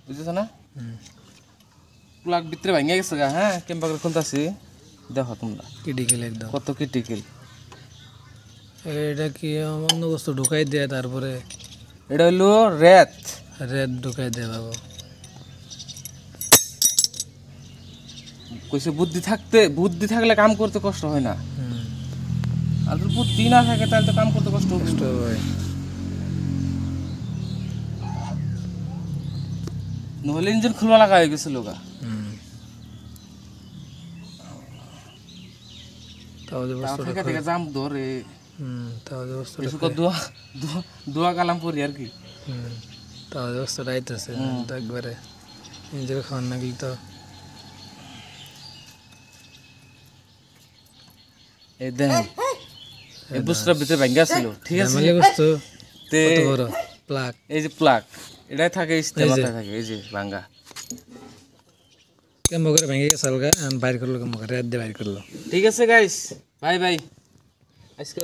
বুঝছো না প্লাগ ভিতরে ভাঙে গেছে গা হ্যাঁ কেমবা করে খুলতাছি দেখো তোমরা ক্রিটিক্যাল একদম কত ক্রিটিক্যাল এটা কি অন্য বস্তু ঢুকাই দেয় তারপরে এটা হইলো রেত রেড ঢুকাই দেয় বাবু কইছে বুদ্ধি থাকলে কাম করতে কষ্ট হয় না আর যদি বুদ্ধি না থাকে তাহলে তো কাম করতে কষ্ট হবে কষ্ট হয় নহলে ইঞ্জিন খুলবা লাগা হয়ে গেছিল গা তাও যে তাও বস্তুটা থেকে জাম ধরে তাও যে বস্তুটা কিছু দোয়া দোয়া কালাম করি আর কি তাও যে বস্তুটা আইতেছে তো একবারে নিজের খাওয়ার না গেলে তো এই দেখেন এই বুস্টার ভিতরে ভাঙ্গা ছিল ঠিক আছে ফ্যামিলি বস্তু তে কত বড় প্লাগ এই যে প্লাগ এটাই থাকে ইস্তেমাতে থাকে এই যে ভাঙ্গা কেমন করে ভেঙে গেছে হালকা বাইর করলো কেমন করে রেড দিয়ে বাইর করলো ঠিক আছে গাইস বাই বাই আজকে